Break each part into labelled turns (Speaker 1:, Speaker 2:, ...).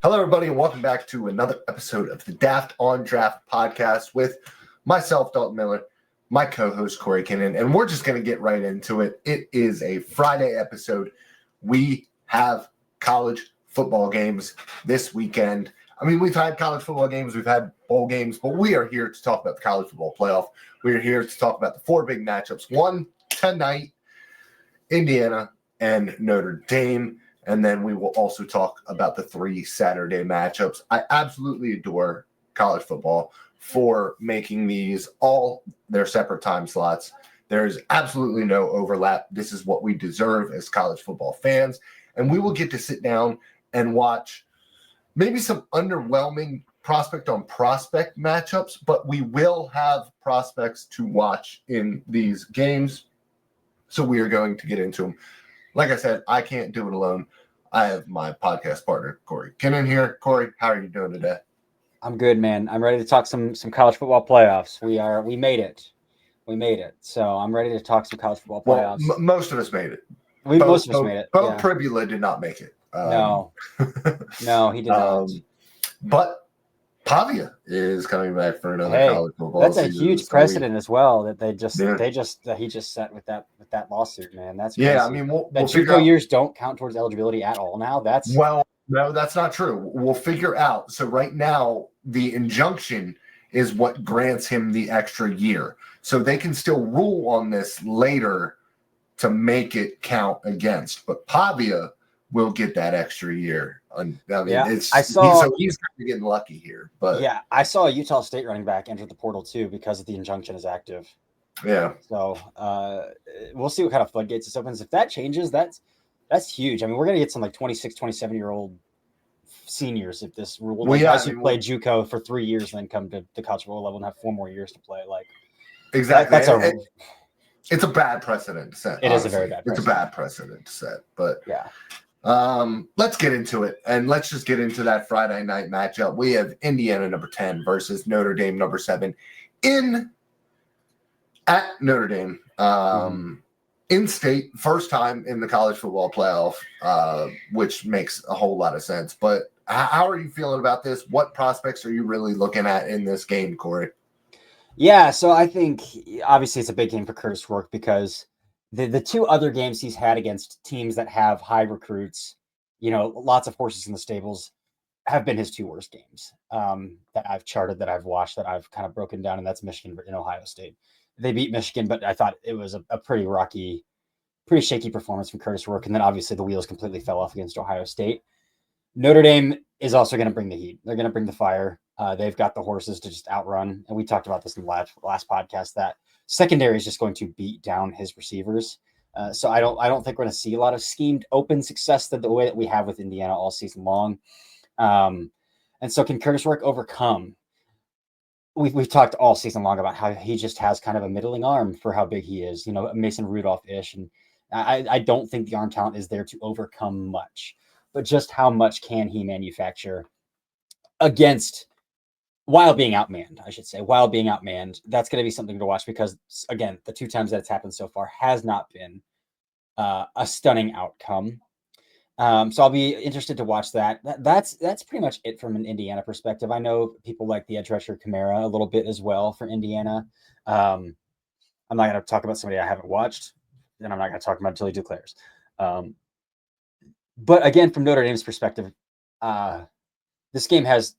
Speaker 1: Hello, everybody, and welcome back to another episode of the Daft on Draft podcast with myself, Dalton Miller, my co-host, Cory Kinnan, and we're just going to get right into it. It is a Friday episode. We have college football games this weekend. I mean, we've had college football games, we've had bowl games, but we are here to talk about the college football playoff. We are here to talk about the four big matchups. One tonight, Indiana and Notre Dame. And then we will also talk about the three Saturday matchups. I absolutely adore college football for making these all their separate time slots. There's absolutely no overlap. This is what we deserve as college football fans. And we will get to sit down and watch maybe some underwhelming prospect on prospect matchups, but we will have prospects to watch in these games. So we are going to get into them. Like I said, I can't do it alone. I have my podcast partner, Cory Kinnan here. Cory, how are you doing today?
Speaker 2: I'm good, man. I'm ready to talk some college football playoffs. We made it. We made it. So I'm ready to talk some college football playoffs.
Speaker 1: Well, most of us made it.
Speaker 2: Most of us made it.
Speaker 1: Bo Pribula did not make it.
Speaker 2: No, he did not.
Speaker 1: But Pavia is coming back for another college football
Speaker 2: That's
Speaker 1: season.
Speaker 2: A huge precedent as well that he just set with that lawsuit, man. That's crazy.
Speaker 1: Yeah. I mean, we'll
Speaker 2: JUCO years don't count towards eligibility at all. Now
Speaker 1: no, that's not true. We'll figure out. So right now, the injunction is what grants him the extra year. So they can still rule on this later to make it count against. But Pavia will get that extra year. I mean, he's kind of getting lucky here. But
Speaker 2: yeah, I saw a Utah State running back enter the portal too because the injunction is active.
Speaker 1: Yeah.
Speaker 2: So we'll see what kind of floodgates this opens. If that changes, that's huge. I mean, we're going to get some like 26, 27-year-old seniors if this rule. Guys who played JUCO for 3 years and then come to the college football level and have 4 more years to play. Like
Speaker 1: exactly. It's a bad precedent to set.
Speaker 2: It is a very bad precedent.
Speaker 1: It's a bad precedent to set. But
Speaker 2: yeah.
Speaker 1: Let's get into it, and let's just get into that Friday night matchup. We have Indiana number 10 versus Notre Dame number 7 at Notre Dame. In-state, first time in the college football playoff, which makes a whole lot of sense. But how are you feeling about this? What prospects are you really looking at in this game, Cory?
Speaker 2: Yeah, so I think obviously it's a big game for Curtis Rourke because the two other games he's had against teams that have high recruits, lots of horses in the stables, have been his 2 worst games that I've charted, that I've watched, that I've kind of broken down, and that's Michigan and Ohio State. They beat Michigan, but I thought it was a pretty rocky, pretty shaky performance from Curtis Rourke, and then obviously the wheels completely fell off against Ohio State. Notre Dame is also going to bring the heat. They're going to bring the fire. They've got the horses to just outrun, and we talked about this in the last podcast, that secondary is just going to beat down his receivers. So I don't think we're going to see a lot of schemed open success the way that we have with Indiana all season long. And so can Curtis Rourke overcome? We've talked all season long about how he just has kind of a middling arm for how big he is, Mason Rudolph-ish. And I don't think the arm talent is there to overcome much, but just how much can he manufacture while being outmanned, I should say, that's going to be something to watch because, again, the 2 times that it's happened so far has not been a stunning outcome. So I'll be interested to watch that. That's pretty much it from an Indiana perspective. I know people like the edge rusher Kamara a little bit as well for Indiana. I'm not going to talk about somebody I haven't watched, and I'm not going to talk about until he declares. But again, from Notre Dame's perspective, this game has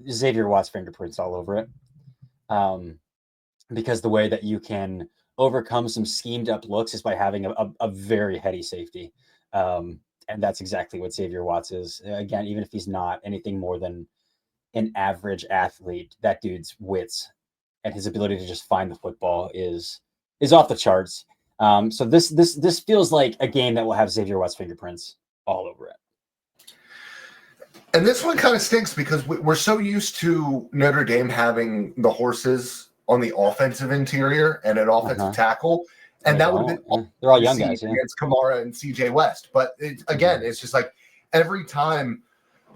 Speaker 2: Xavier Watts fingerprints all over it, because the way that you can overcome some schemed up looks is by having a very heady safety. And that's exactly what Xavier Watts is. Again, even if he's not anything more than an average athlete, that dude's wits and his ability to just find the football is off the charts. So this feels like a game that will have Xavier Watts fingerprints all over it.
Speaker 1: And this one kind of stinks because we're so used to Notre Dame having the horses on the offensive interior and an offensive tackle. And that would have been
Speaker 2: they're all young guys
Speaker 1: against Kamara and CJ West. But it's just like every time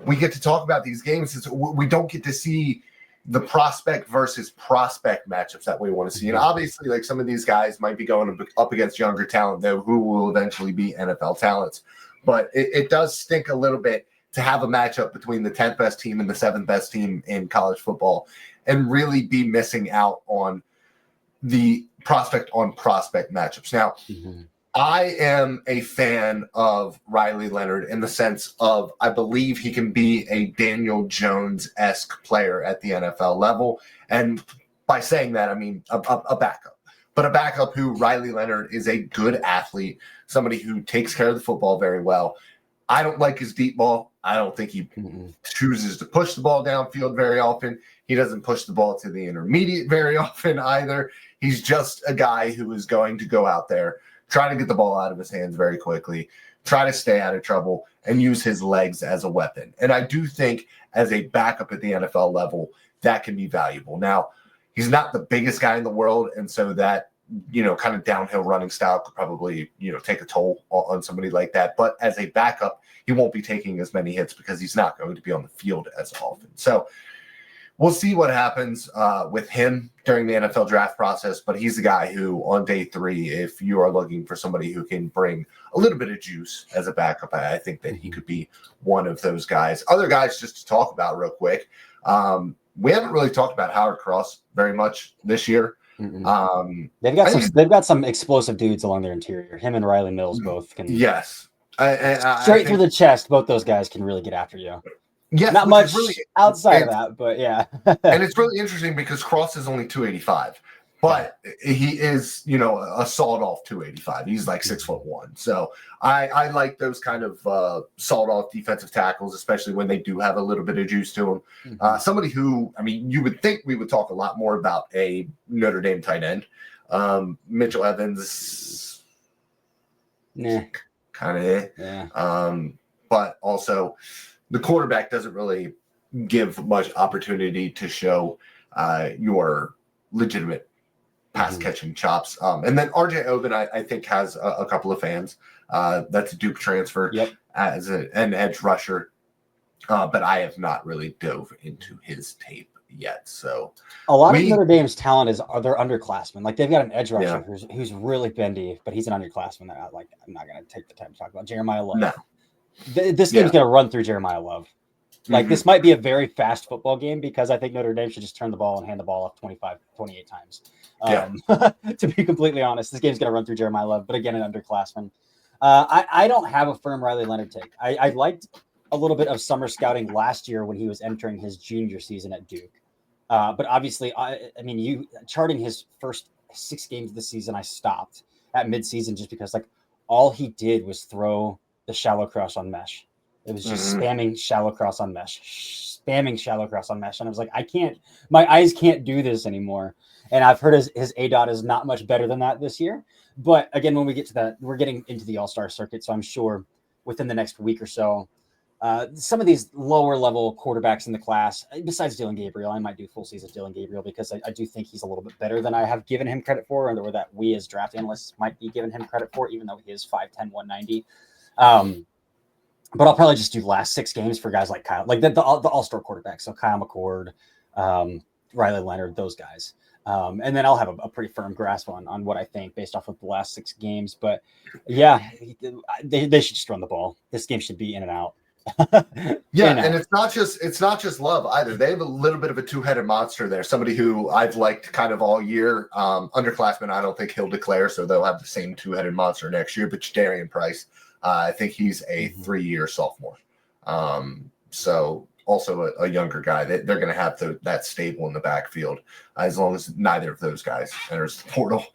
Speaker 1: we get to talk about these games, we don't get to see the prospect versus prospect matchups that we want to see. And obviously, like, some of these guys might be going up against younger talent, though, who will eventually be NFL talents. But it does stink a little bit to have a matchup between the 10th best team and the 7th best team in college football and really be missing out on the prospect on prospect matchups. Now, I am a fan of Riley Leonard in the sense of I believe he can be a Daniel Jones-esque player at the NFL level. And by saying that, I mean a backup. But a backup who Riley Leonard is a good athlete, somebody who takes care of the football very well. I don't like his deep ball. I don't think he chooses to push the ball downfield very often. He doesn't push the ball to the intermediate very often either. He's just a guy who is going to go out there, try to get the ball out of his hands very quickly, try to stay out of trouble, and use his legs as a weapon. And I do think as a backup at the NFL level, that can be valuable. Now, he's not the biggest guy in the world, and so that, kind of downhill running style could probably, take a toll on somebody like that. But as a backup, he won't be taking as many hits because he's not going to be on the field as often. So we'll see what happens with him during the NFL draft process, but he's the guy who on day 3, if you are looking for somebody who can bring a little bit of juice as a backup, I think that he could be one of those guys. Other guys just to talk about real quick. We haven't really talked about Howard Cross very much this year.
Speaker 2: They've got some explosive dudes along their interior. Him and Riley Mills both can.
Speaker 1: Yes.
Speaker 2: Straight through the chest, both those guys can really get after you.
Speaker 1: Yes,
Speaker 2: not much really, outside of that, but yeah.
Speaker 1: And it's really interesting because Cross is only 285, but he is, a sawed-off 285. He's like 6'1". So I like those kind of sawed-off defensive tackles, especially when they do have a little bit of juice to them. Somebody who, you would think we would talk a lot more about a Notre Dame tight end. Mitchell Evans, kind of, but also the quarterback doesn't really give much opportunity to show your legitimate pass catching chops. And then RJ Oben, I think, has a couple of fans. That's a Duke transfer as an edge rusher. But I have not really dove into his tape yet. So
Speaker 2: a lot of Notre Dame's talent is they're underclassmen. Like they've got an edge rusher who's really bendy, but he's an underclassman that I'm not going to take the time to talk about. Jeremiah Love. No. This game's going to run through Jeremiah Love. Like this might be a very fast football game because I think Notre Dame should just turn the ball and hand the ball off 28 times. To be completely honest, this game's going to run through Jeremiah Love, but again, an underclassman. I don't have a firm Riley Leonard take. I liked a little bit of summer scouting last year when he was entering his junior season at Duke. But obviously, you charting his first 6 games of the season, I stopped at midseason just because all he did was throw the shallow cross on mesh. It was just spamming shallow cross on mesh. And I was like, my eyes can't do this anymore. And I've heard his ADOT is not much better than that this year. But again, when we get to that, we're getting into the all-star circuit. So I'm sure within the next week or so, some of these lower level quarterbacks in the class, besides Dylan Gabriel, I might do full season Dylan Gabriel because I do think he's a little bit better than I have given him credit for, or that we as draft analysts might be giving him credit for, even though he is 5'10", 190. But I'll probably just do the last 6 games for guys like Kyle, like the all-star quarterbacks. So Kyle McCord, Riley Leonard, those guys. And then I'll have a pretty firm grasp on what I think based off of the last 6 games. But yeah, they should just run the ball. This game should be in and out.
Speaker 1: And it's not just Love either. They have a little bit of a 2-headed monster there. Somebody who I've liked kind of all year. Underclassmen, I don't think he'll declare, so they'll have the same 2-headed monster next year. But Jadarian Price, I think he's a 3-year sophomore. So also a younger guy. They're going to have that stable in the backfield as long as neither of those guys enters the portal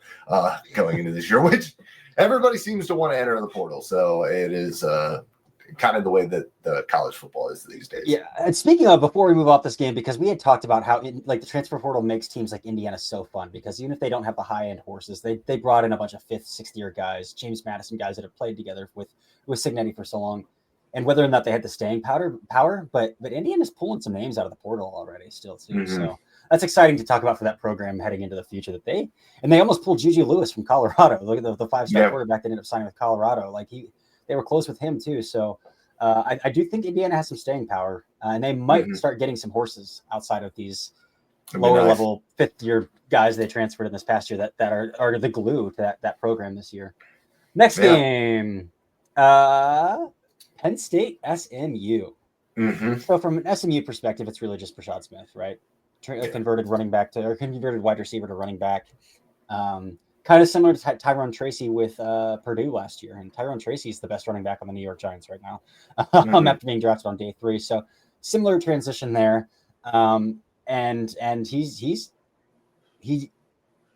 Speaker 1: going into this year, which everybody seems to want to enter the portal. So it is kind of the way that the college football is these days.
Speaker 2: Yeah. And speaking of, before we move off this game, because we had talked about how the transfer portal makes teams like Indiana so fun, because even if they don't have the high end horses, they brought in a bunch of 5th, 6th year guys, James Madison guys that have played together with Cignetti for so long. And whether or not they had the staying power, but Indiana's pulling some names out of the portal already still too. So that's exciting to talk about for that program heading into the future that they almost pulled Juju Lewis from Colorado. Look at the 5-star quarterback that ended up signing with Colorado. They were close with him too. So I do think Indiana has some staying power, and they might start getting some horses outside of these lower level 5th year guys they transferred in this past year that are the glue to that program this year. Next game, Penn State SMU.
Speaker 1: Mm-hmm.
Speaker 2: So from an SMU perspective, it's really just Brashad Smith, right? Converted wide receiver to running back. Kind of similar to Tyrone Tracy with Purdue last year. And Tyrone Tracy is the best running back on the New York Giants right now after being drafted on day 3. So similar transition there. And he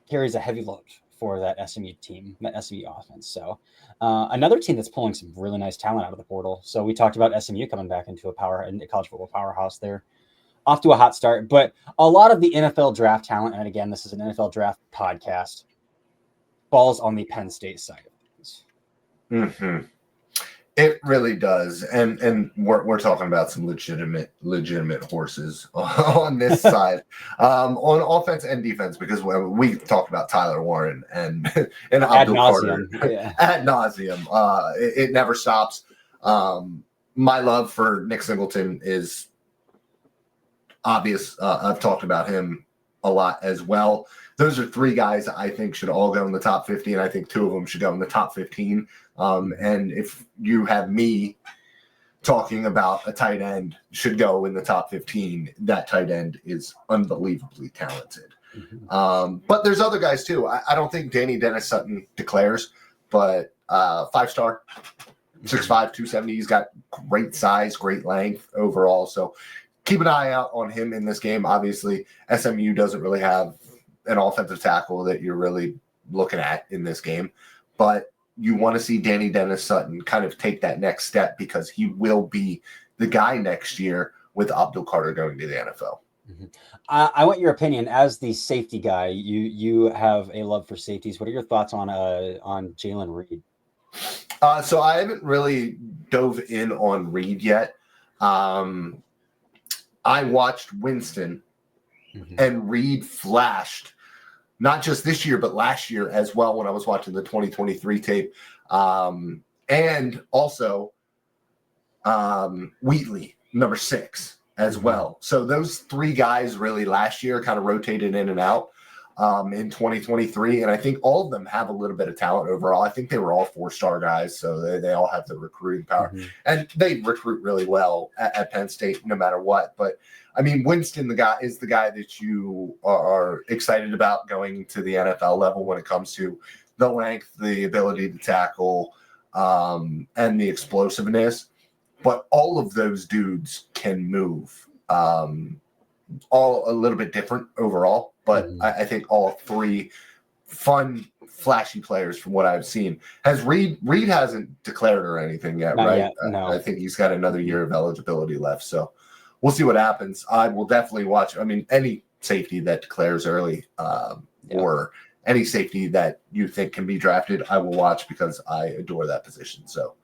Speaker 2: carries a heavy load for that SMU team, that SMU offense. So another team that's pulling some really nice talent out of the portal. So we talked about SMU coming back into a college football powerhouse there. Off to a hot start, but a lot of the NFL draft talent, and again, this is an NFL draft podcast, falls on the Penn State side of things.
Speaker 1: Mm-hmm. It really does, and we're talking about some legitimate horses on this side, on offense and defense, because we talked about Tyler Warren and Abdul Carter ad nauseum. It never stops. My love for Nick Singleton is obvious. I've talked about him a lot as well. Those are 3 guys I think should all go in the top 50, and I think 2 of them should go in the top 15. And if you have me talking about a tight end should go in the top 15, that tight end is unbelievably talented. Mm-hmm. But there's other guys too. I don't think Danny Dennis Sutton declares, but 5-star, 6'5", 270. He's got great size, great length overall. So keep an eye out on him in this game. Obviously, SMU doesn't really have an offensive tackle that you're really looking at in this game, but you want to see Danny Dennis Sutton kind of take that next step, because he will be the guy next year with Abdul Carter going to the NFL.
Speaker 2: Mm-hmm. I want your opinion as the safety guy. You have a love for safeties. What are your thoughts on Jalen Reed?
Speaker 1: So I haven't really dove in on Reed yet. I watched Winston, and Reed flashed, not just this year, but last year as well when I was watching the 2023 tape. And also Wheatley, number 6, as well. So those 3 guys really last year kind of rotated in and out in 2023. And I think all of them have a little bit of talent overall. I think they were all 4-star guys, so they all have the recruiting power. Mm-hmm. And they recruit really well at Penn State no matter what. But, I mean, Winston is the guy that you are excited about going to the NFL level when it comes to the length, the ability to tackle, and the explosiveness. But all of those dudes can move. All a little bit different overall, but I think all 3 fun, flashy players from what I've seen. Has Reed hasn't declared or anything yet,
Speaker 2: Not
Speaker 1: right?
Speaker 2: Yet, no.
Speaker 1: I think he's got another year of eligibility left, so we'll see what happens. I will definitely watch. I mean, any safety that declares early, or any safety that you think can be drafted, I will watch, because I adore that position. So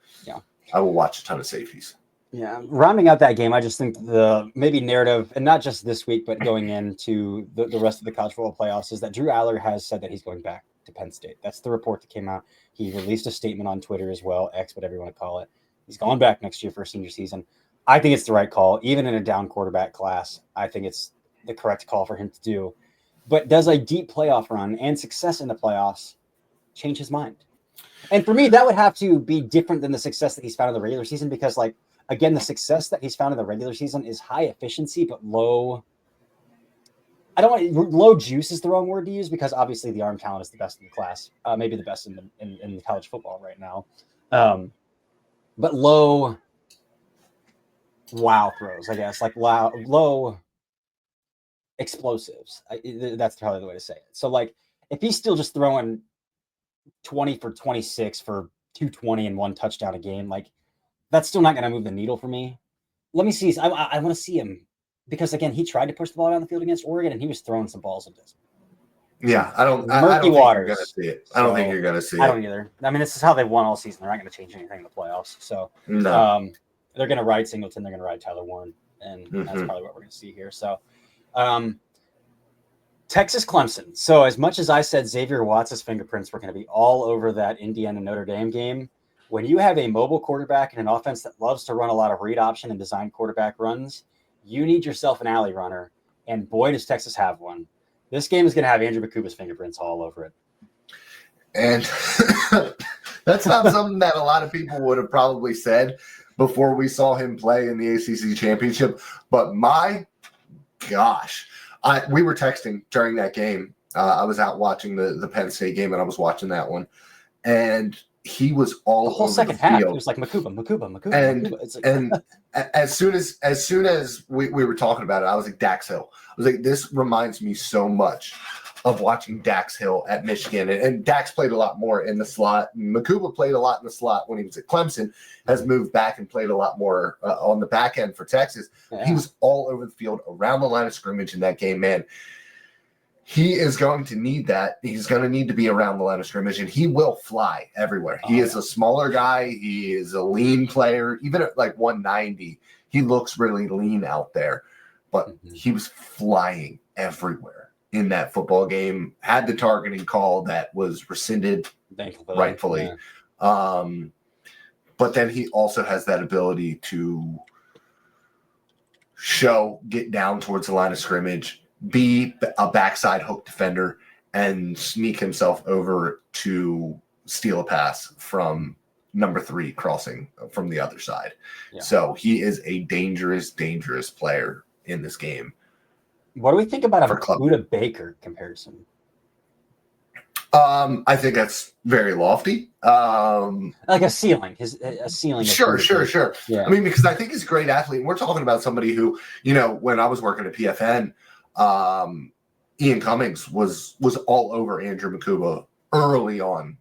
Speaker 1: I will watch a ton of safeties.
Speaker 2: Yeah, rounding out that game, I just think the maybe narrative, and not just this week, but going into the rest of the college football playoffs, is that Drew Aller has said that he's going back to Penn State. That's the report that came out. He released a statement on Twitter as well, X, whatever you want to call it. He's going back next year for a senior season. I think it's the right call, even in a down quarterback class. I think it's the correct call for him to do. But does a deep playoff run and success in the playoffs change his mind? And for me, that would have to be different than the success that he's found in the regular season, because, like, again, the success that he's found in the regular season is high efficiency, but low. Low juice is the wrong word to use, because obviously the arm talent is the best in the class, maybe the best in college football right now. But low wow throws, I guess, like low explosives. That's probably the way to say it. So, like, if he's still just throwing 20 for 26 for 220 and 1 touchdown a game, like, that's still not going to move the needle for me. Let me see. I want to see him, because, again, he tried to push the ball down the field against Oregon, and he was throwing some balls into it.
Speaker 1: Yeah, I don't
Speaker 2: Murky
Speaker 1: think
Speaker 2: waters.
Speaker 1: You're going to see it. I don't think you're going to see it.
Speaker 2: I don't either. I mean, this is how they won all season. They're not going to change anything in the playoffs. So they're going to ride Singleton. They're going to ride Tyler Warren, and that's probably what we're going to see here. So Texas Clemson. So as much as I said Xavier Watts' fingerprints were going to be all over that Indiana Notre Dame game, when you have a mobile quarterback and an offense that loves to run a lot of read option and design quarterback runs, you need yourself an alley runner. And boy, does Texas have one. This game is going to have Andrew Bakuba's fingerprints all over it.
Speaker 1: And that's not something that a lot of people would have probably said. before we saw him play in the ACC championship. But my gosh, we were texting during that game. I was out watching the Penn State game, and I was watching that one, and he was all
Speaker 2: the whole
Speaker 1: over
Speaker 2: second
Speaker 1: the
Speaker 2: half.
Speaker 1: field.
Speaker 2: It was like Makuba.
Speaker 1: And
Speaker 2: It's like,
Speaker 1: and as soon as we were talking about it, I was like, Dax Hill. I was like, this reminds me so much of watching Dax Hill at Michigan. And Dax played a lot more in the slot. Makuba played a lot in the slot when he was at Clemson, has moved back and played a lot more on the back end for Texas.
Speaker 2: yeah.
Speaker 1: He was all over the field, around the line of scrimmage in that game, man. He is going to need that. He's going to need to be around the line of scrimmage, and he will fly everywhere. He is a smaller guy. He is a lean player. Even at like 190, he looks really lean out there. But he was flying everywhere in that football game. Had the targeting call that was rescinded rightfully.
Speaker 2: Yeah.
Speaker 1: But then he also has that ability to get down towards the line of scrimmage, be a backside hook defender, and sneak himself over to steal a pass from number 3 crossing from the other side. Yeah. So he is a dangerous player in this game.
Speaker 2: What do we think about a Buda Baker comparison?
Speaker 1: I think that's very lofty.
Speaker 2: Like a ceiling. A ceiling.
Speaker 1: Sure. Yeah. I mean, because I think he's a great athlete. And we're talking about somebody who, when I was working at PFN, Ian Cummings was all over Andrew Makuba early on,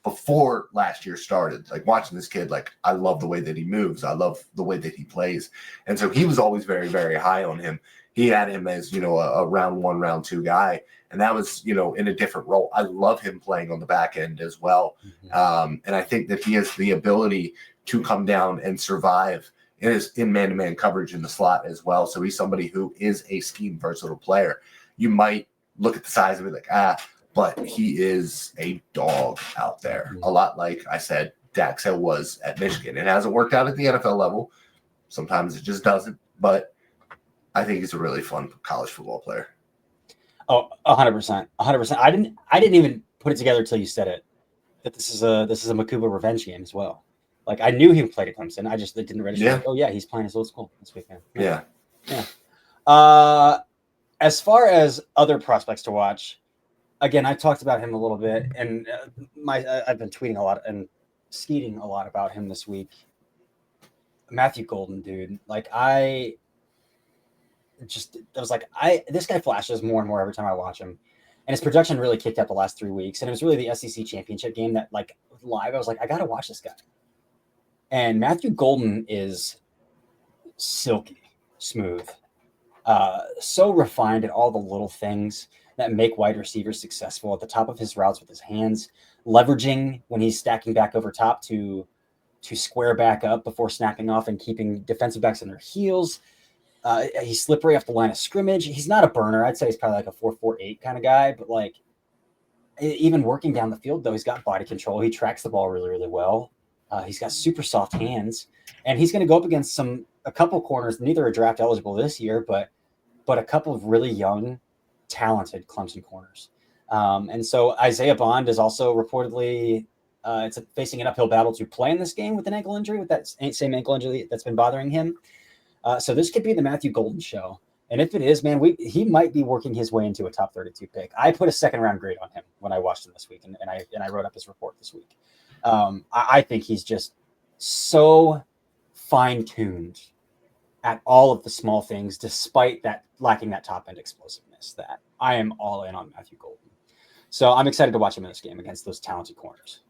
Speaker 1: before last year started. Like, watching this kid, like, I love the way that he moves. I love the way that he plays. And so he was always very, very high on him. He had him as, a round 1, round 2 guy. And that was, in a different role. I love him playing on the back end as well. And I think that he has the ability to come down and survive in man-to-man coverage in the slot as well. So he's somebody who is a scheme versatile player. You might look at the size of it like, but he is a dog out there. A lot like I said, Dax Hill was at Michigan. It hasn't worked out at the NFL level. Sometimes it just doesn't. But I think he's a really fun college football player.
Speaker 2: Oh, 100%. 100%. I didn't even put it together until you said it, that this is a Makuba revenge game as well. Like, I knew he played at Clemson. I just didn't register.
Speaker 1: Yeah.
Speaker 2: Like, oh yeah, he's playing his old school this weekend.
Speaker 1: Yeah.
Speaker 2: As far as other prospects to watch, again, I talked about him a little bit, and I've been tweeting a lot and skeeting a lot about him this week. Matthew Golden, dude. Like, this guy flashes more and more every time I watch him. And his production really kicked up the last 3 weeks. And it was really the SEC championship game that, like, live, I was like, I got to watch this guy. And Matthew Golden is silky smooth, so refined at all the little things that make wide receivers successful, at the top of his routes with his hands, leveraging when he's stacking back over top to square back up before snapping off and keeping defensive backs on their heels. He's slippery off the line of scrimmage. He's not a burner. I'd say he's probably like a 4.48 kind of guy, but like, even working down the field though, he's got body control. He tracks the ball really, really well. He's got super soft hands, and he's going to go up against a couple corners. Neither are draft eligible this year, but a couple of really young, talented Clemson corners. And so Isaiah Bond is also reportedly it's facing an uphill battle to play in this game with an ankle injury, with that same ankle injury that's been bothering him. So this could be the Matthew Golden show. And if it is, man, he might be working his way into a top 32 pick. I put a second-round grade on him when I watched him this week, and I wrote up his report this week. I think he's just so fine-tuned at all of the small things, despite that lacking that top-end explosiveness, that I am all in on Matthew Golden. So I'm excited to watch him in this game against those talented corners.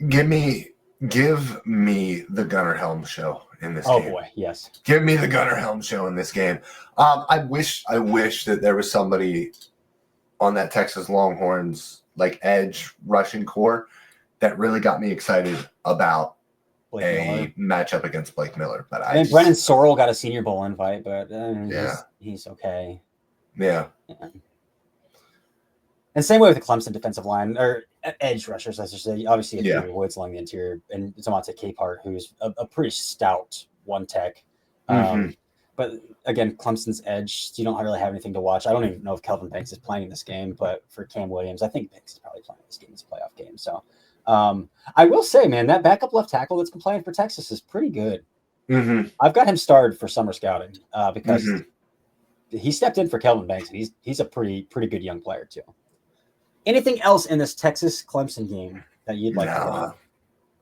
Speaker 1: Give me the Gunnar Helm show in this game.
Speaker 2: Oh boy, yes.
Speaker 1: Give me the Gunnar Helm show in this game. I wish that there was somebody on that Texas Longhorns like edge rushing core that really got me excited about a matchup against Blake Miller. But
Speaker 2: Brennan Sorrell got a Senior Bowl invite, but he's okay.
Speaker 1: Yeah.
Speaker 2: And same way with the Clemson defensive line, or edge rushers, as I say. Obviously, Peter Woods along the interior, and Zamonte Capehart, who's a pretty stout one tech. But again, Clemson's edge, you don't really have anything to watch. I don't even know if Kelvin Banks is playing in this game, but for Cam Williams, I think Banks is probably playing this game as a playoff game. So I will say, man, that backup left tackle that's been playing for Texas is pretty good.
Speaker 1: Mm-hmm.
Speaker 2: I've got him starred for summer scouting because
Speaker 1: Mm-hmm.
Speaker 2: he stepped in for Kelvin Banks, and he's a pretty good young player too. Anything else in this Texas Clemson game that you'd like to bring up?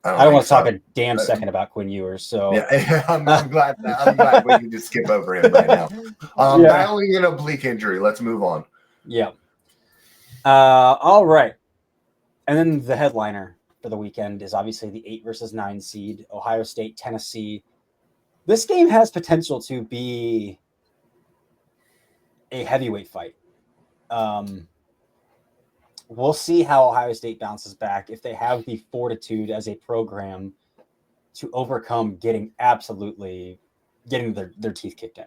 Speaker 2: I don't want to talk a damn second about Quinn Ewers. So
Speaker 1: yeah, I'm glad we can just skip over him right now. Battling an oblique injury. Let's move on.
Speaker 2: Yeah. All right. And then the headliner for the weekend is obviously the 8 versus 9 seed, Ohio State, Tennessee. This game has potential to be a heavyweight fight. We'll see how Ohio State bounces back if they have the fortitude as a program to overcome getting their teeth kicked in.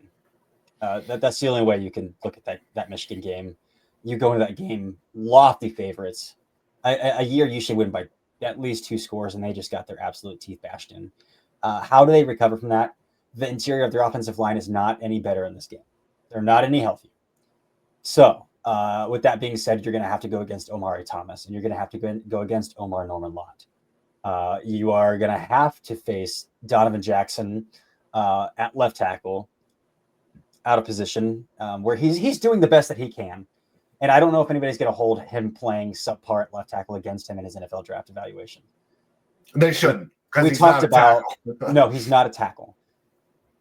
Speaker 2: That's the only way you can look at that Michigan game. You go into that game lofty favorites. A year you should win by at least 2 scores, and they just got their absolute teeth bashed in. How do they recover from that? The interior of their offensive line is not any better in this game. They're not any healthier. So, with that being said, you're going to have to go against Omari Thomas, and you're going to have to go against Omar Norman Lott. You are going to have to face Donovan Jackson at left tackle, out of position, where he's doing the best that he can. And I don't know if anybody's going to hold him playing subpar at left tackle against him in his NFL draft evaluation.
Speaker 1: They shouldn't.
Speaker 2: We talked about no, he's not a tackle.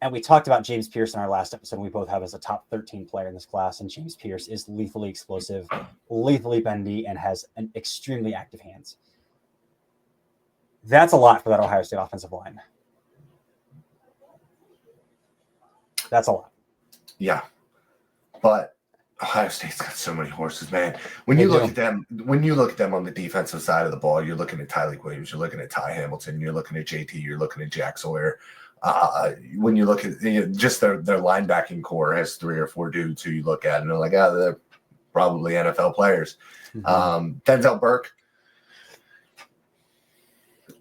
Speaker 2: And we talked about James Pierce in our last episode. We both have as a top 13 player in this class. And James Pierce is lethally explosive, lethally bendy, and has an extremely active hands. That's a lot for that Ohio State offensive line. That's a lot.
Speaker 1: Yeah. But Ohio State's got so many horses, man. When you look at them on the defensive side of the ball, you're looking at Tyleik Williams, you're looking at Ty Hamilton, you're looking at JT, you're looking at Jack Sawyer. When you look at just their linebacking core has 3 or 4 dudes who you look at and they're like, they're probably NFL players. Mm-hmm. Denzel Burke.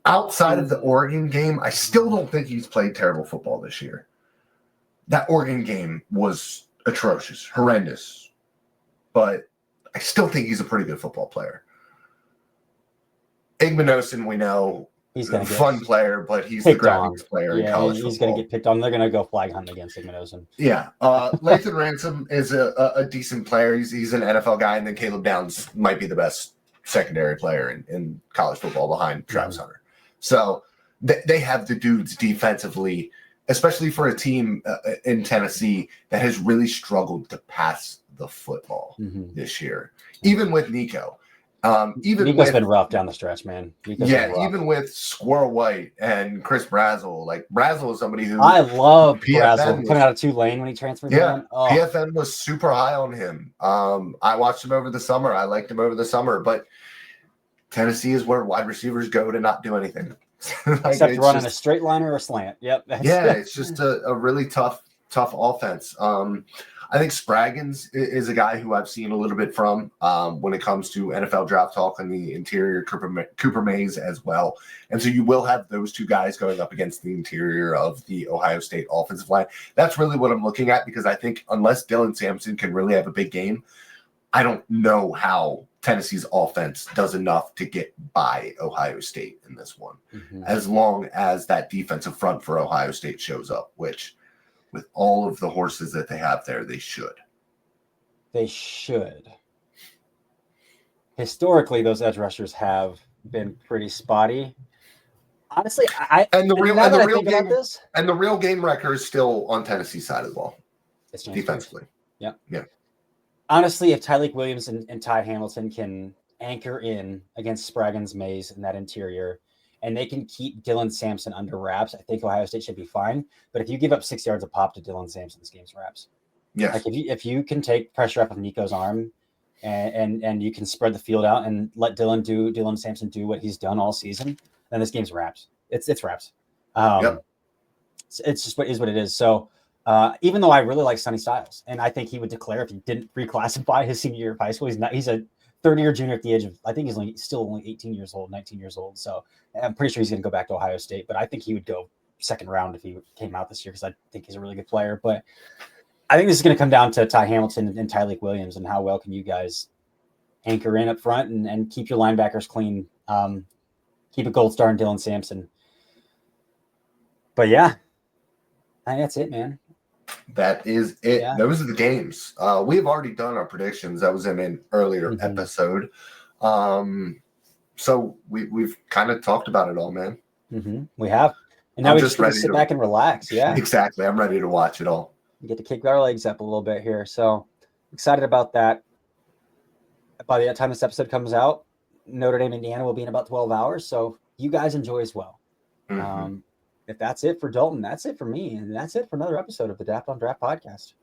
Speaker 1: Outside of the Oregon game, I still don't think he's played terrible football this year. That Oregon game was atrocious, horrendous, but I still think he's a pretty good football player. Igmanosin, we know, he's a fun player, but he's the grabbiest player in college football. He's
Speaker 2: going to get picked on. They're going to go flag hunting against Igmanosin.
Speaker 1: Yeah. Lathan Ransom is a decent player. He's an NFL guy, and then Caleb Downs might be the best secondary player in college football behind Travis Hunter. So they have the dudes defensively, especially for a team in Tennessee that has really struggled to pass the football this year, even with Nico.
Speaker 2: Nico's been rough down the stretch, man.
Speaker 1: Even with Squirrel White and Chris Brazzell. Like, Brazzell is somebody who
Speaker 2: I love Brazzell coming out of Tulane when he transferred.
Speaker 1: PFN was super high on him. I watched him over the summer. I liked him over the summer, but Tennessee is where wide receivers go to not do anything.
Speaker 2: Except running a straight line or a slant. Yep.
Speaker 1: It's just a really tough offense. I think Spraggins is a guy who I've seen a little bit from when it comes to NFL draft talk and the interior, Cooper Mays as well. And so you will have those 2 guys going up against the interior of the Ohio State offensive line. That's really what I'm looking at, because I think unless Dylan Sampson can really have a big game, I don't know how Tennessee's offense does enough to get by Ohio State in this one, as long as that defensive front for Ohio State shows up, which with all of the horses that they have there, they should.
Speaker 2: They should. Historically, those edge rushers have been pretty spotty. Honestly,
Speaker 1: the real game wrecker is still on Tennessee's side of the ball. It's defensively.
Speaker 2: Yeah.
Speaker 1: Yeah.
Speaker 2: Honestly, if Tyleik Williams and Ty Hamilton can anchor in against Spraggins Mays in that interior, and they can keep Dylan Sampson under wraps, I think Ohio State should be fine. But if you give up 6 yards a pop to Dylan Sampson, this game's wraps.
Speaker 1: Yeah.
Speaker 2: Like if you can take pressure off of Nico's arm and you can spread the field out and let Dylan Sampson do what he's done all season, then this game's wraps. It's wraps. It's just what it is. So even though I really like Sonny Styles, and I think he would declare if he didn't reclassify his senior year of high school, he's a third-year junior at the age of, I think he's still only 18 years old, 19 years old. So I'm pretty sure he's going to go back to Ohio State, but I think he would go second round if he came out this year, because I think he's a really good player. But I think this is going to come down to Ty Hamilton and Tyleik Williams, and how well can you guys anchor in up front and keep your linebackers clean. keep a gold star in Dylan Sampson. But yeah, I think that's it, man.
Speaker 1: That is it.
Speaker 2: Yeah.
Speaker 1: Those are the games. We have already done our predictions. That was in an earlier episode. So we've kind of talked about it all, man.
Speaker 2: We have. And now we just get to sit back and relax. Yeah.
Speaker 1: Exactly. I'm ready to watch it all.
Speaker 2: We get to kick our legs up a little bit here. So excited about that. By the time this episode comes out, Notre Dame, Indiana will be in about 12 hours. So you guys enjoy as well. If that's it for Dalton, that's it for me. And that's it for another episode of the Daft on Draft podcast.